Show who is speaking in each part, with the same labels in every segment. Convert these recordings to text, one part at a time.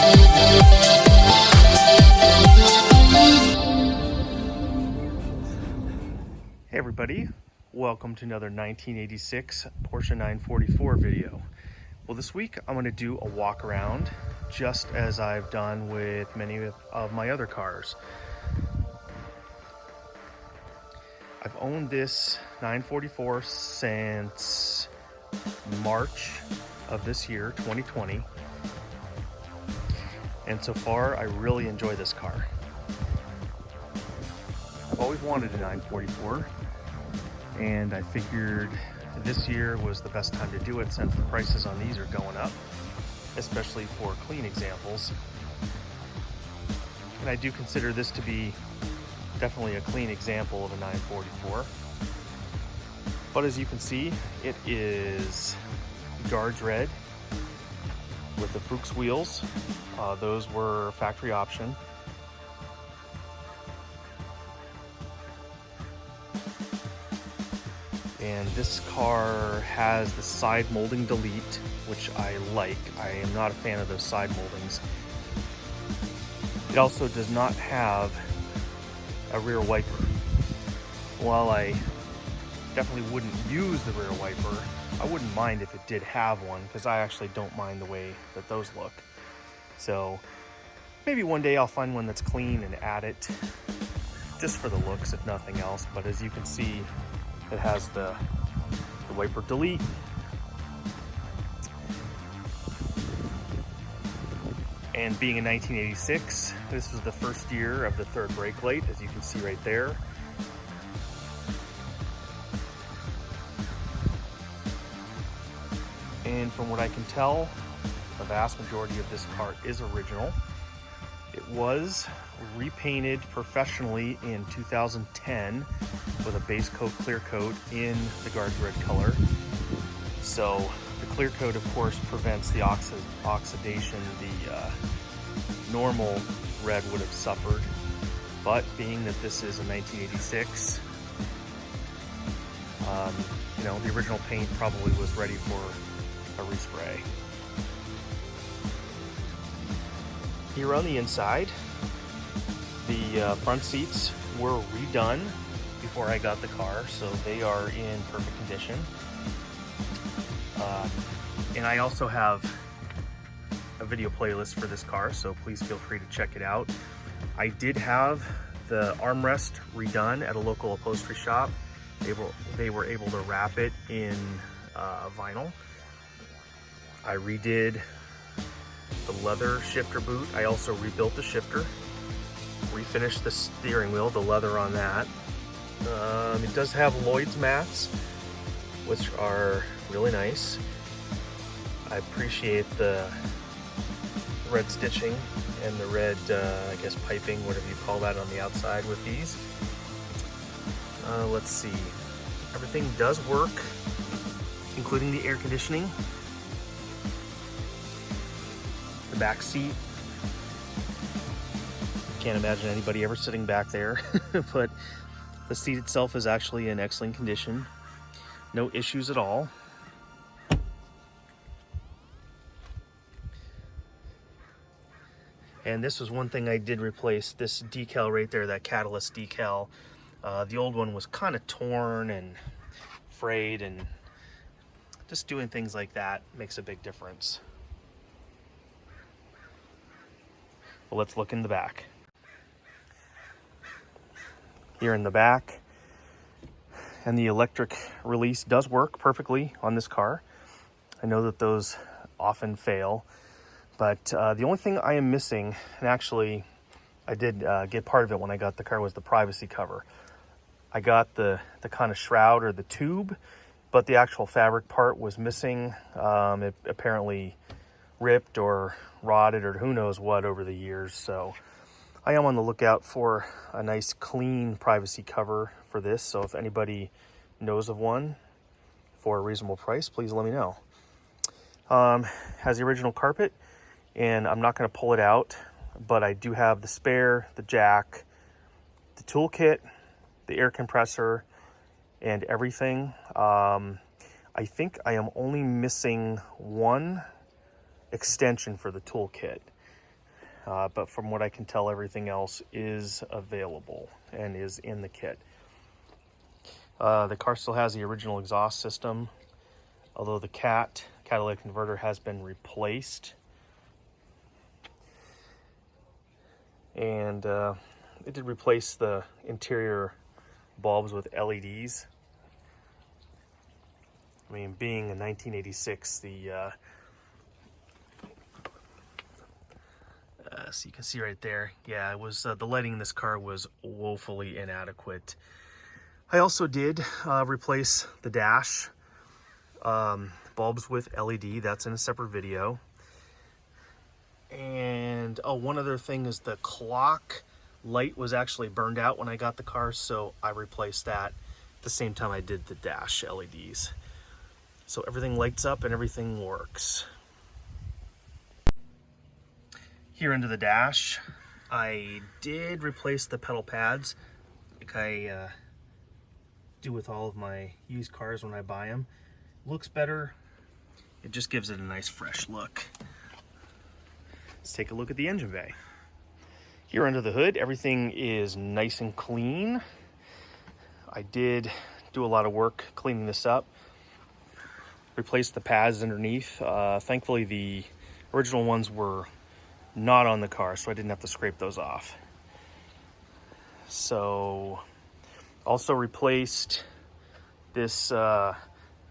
Speaker 1: Hey everybody, welcome to another 1986 Porsche 944 video. Well, this week I'm going to do a walk around just as I've done with many of my other cars. I've owned this 944 since March of this year, 2020. And so far I really enjoy this car. I've always wanted a 944. And I figured this year was the best time to do it since the prices on these are going up, especially for clean examples. And I do consider this to be definitely a clean example of a 944. But as you can see, it is guards red with the Fuchs wheels. Those were factory option. And this car has the side molding delete, which I like. I am not a fan of those side moldings. It also does not have a rear wiper. While I definitely wouldn't use the rear wiper, I wouldn't mind if it did have one, because I actually don't mind the way that those look. So maybe one day I'll find one that's clean and add it, just for the looks if nothing else. But as you can see, it has the wiper delete. And being in 1986, this was the first year of the third brake light, as you can see right there. And from what I can tell, the vast majority of this car is original. It was repainted professionally in 2010 with a base coat clear coat in the guards red color. So the clear coat, of course, prevents the oxidation the normal red would have suffered. But being that this is a 1986, the original paint probably was ready for a respray. Here on the inside, the front seats were redone before I got the car, so they are in perfect condition. And I also have a video playlist for this car, so please feel free to check it out. I did have the armrest redone at a local upholstery shop. They were able to wrap it in vinyl. I redid the leather shifter boot. I also rebuilt the shifter, refinished the steering wheel, the leather on that. It does have Lloyd's mats, which are really nice. I appreciate the red stitching and the red, I guess, piping, whatever you call that, on the outside with these. Let's see. Everything does work, including the air conditioning. The back seat, can't imagine anybody ever sitting back there, but the seat itself is actually in excellent condition. No issues at all. And this was one thing I did replace, this decal right there, that catalyst decal. The old one was kind of torn and frayed, and just doing things like that makes a big difference. Well, let's look in the back. Here in the back, and the electric release does work perfectly on this car. I know that those often fail, but the only thing I am missing, and actually I did get part of it when I got the car, was the privacy cover. I got the kind of shroud or the tube, but the actual fabric part was missing. It apparently ripped or rotted or who knows what over the years, so I am on the lookout for a nice clean privacy cover for this. So if anybody knows of one for a reasonable price, please let me know. Has the original carpet, and I'm not going to pull it out, but I do have the spare, the jack, the toolkit, the air compressor, and everything. I think I am only missing one extension for the toolkit. but from what I can tell, everything else is available and is in the kit. The car still has the original exhaust system, although the catalytic converter has been replaced. And it did replace the interior bulbs with LEDs. I mean, being in 1986, so you can see right there, yeah, it was the lighting in this car was woefully inadequate. I also did replace the dash bulbs with LED. That's in a separate video. And oh, one other thing is the clock light was actually burned out when I got the car, so I replaced that at the same time I did the dash LEDs. So everything lights up and everything works. Here under the dash, I did replace the pedal pads like I do with all of my used cars when I buy them. Looks better. It just gives it a nice fresh look. Let's take a look at the engine bay. Here under the hood, everything is nice and clean. I did do a lot of work cleaning this up. Replaced the pads underneath. Thankfully, the original ones were not on the car, so I didn't have to scrape those off. So, also replaced this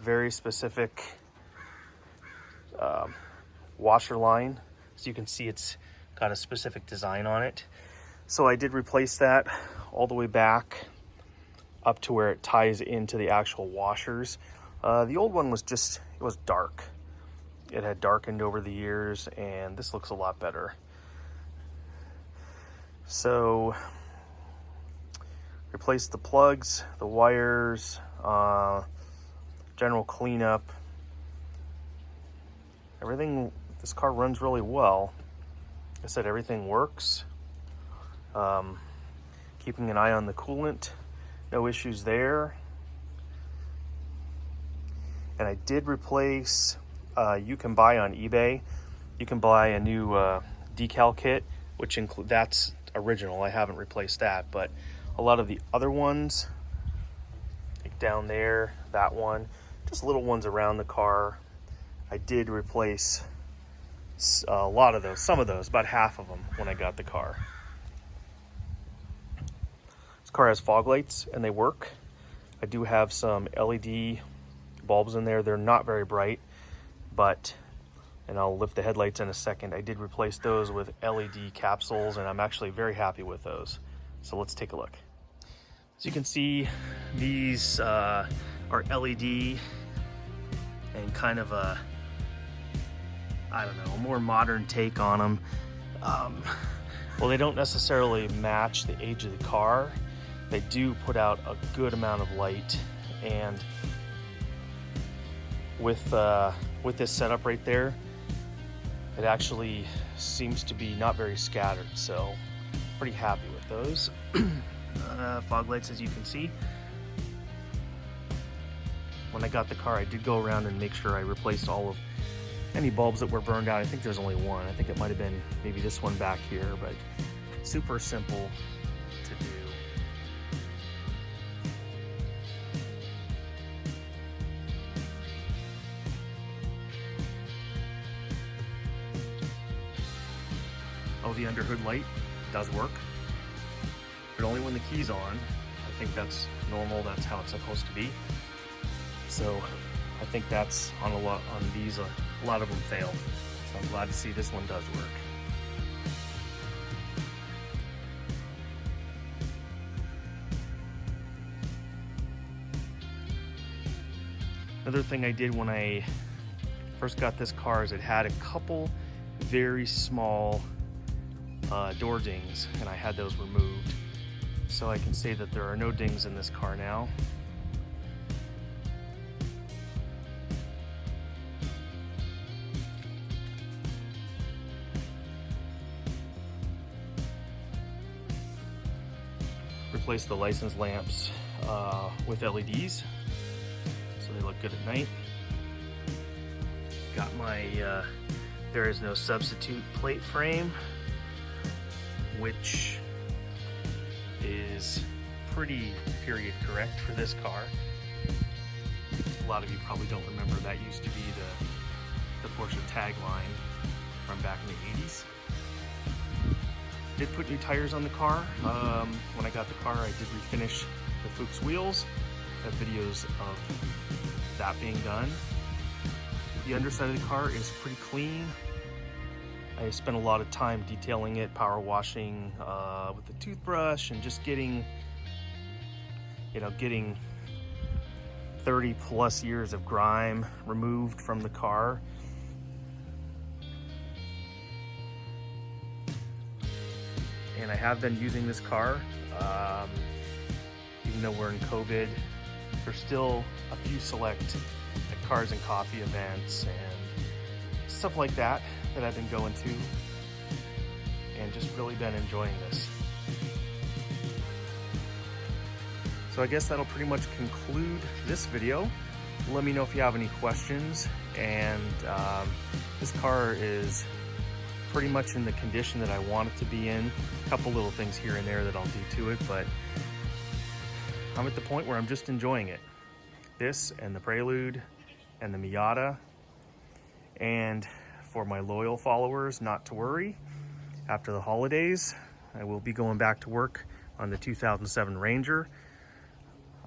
Speaker 1: very specific washer line. So you can see it's got a specific design on it. So I did replace that all the way back up to where it ties into the actual washers. The old one was just, it was dark. It had darkened over the years, and this looks a lot better. So, replaced the plugs, the wires, general cleanup. Everything, this car runs really well. Like I said, everything works. Keeping an eye on the coolant, no issues there. And I did replace, you can buy on eBay, you can buy a new decal kit, which that's original. I haven't replaced that, but a lot of the other ones, like down there, that one, just little ones around the car, I did replace a lot of those, some of those, about half of them when I got the car. This car has fog lights and they work. I do have some LED bulbs in there. They're not very bright, but, and I'll lift the headlights in a second, I did replace those with LED capsules, and I'm actually very happy with those. So let's take a look. As you can see, these are LED and kind of a, I don't know, a more modern take on them. Well, they don't necessarily match the age of the car. They do put out a good amount of light, and with this setup right there, it actually seems to be not very scattered, so pretty happy with those. Fog lights, as you can see. When I got the car, I did go around and make sure I replaced all of any bulbs that were burned out. I think there's only one. I think it might have been maybe this one back here, but super simple to do. Oh, the underhood light does work, but only when the key's on. I think that's normal. That's how it's supposed to be. So I think that's on these, a lot of them fail. So I'm glad to see this one does work. Another thing I did when I first got this car is it had a couple very small door dings, and I had those removed. So I can say that there are no dings in this car now. Replace the license lamps with LEDs, so they look good at night. Got my there is no substitute plate frame. which is pretty period correct for this car. A lot of you probably don't remember that used to be the Porsche tagline from back in the 80s. Did put new tires on the car. When I got the car, I did refinish the Fuchs wheels. I have videos of that being done. The underside of the car is pretty clean. I spent a lot of time detailing it, power washing with the toothbrush, and just getting 30 plus years of grime removed from the car. And I have been using this car, even though we're in COVID. There's still a few select cars and coffee events and stuff like that I've been going to, and just really been enjoying this. So I guess that'll pretty much conclude this video. Let me know if you have any questions. And this car is pretty much in the condition that I want it to be in. A couple little things here and there that I'll do to it, but I'm at the point where I'm just enjoying it. This and the Prelude and the Miata. And for my loyal followers, not to worry. After the holidays, I will be going back to work on the 2007 Ranger.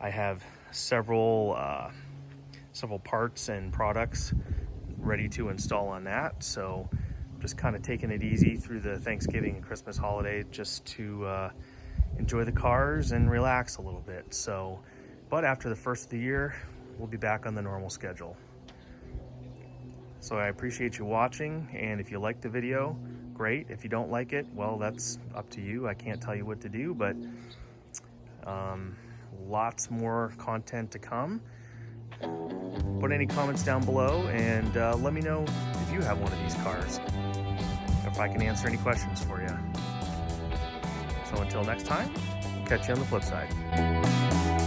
Speaker 1: I have several parts and products ready to install on that. So just kind of taking it easy through the Thanksgiving and Christmas holiday, just to enjoy the cars and relax a little bit. So, but after the first of the year, we'll be back on the normal schedule. So I appreciate you watching, and if you like the video, great. If you don't like it, well, that's up to you. I can't tell you what to do, but lots more content to come. Put any comments down below, and let me know if you have one of these cars, if I can answer any questions for you. So until next time, catch you on the flip side.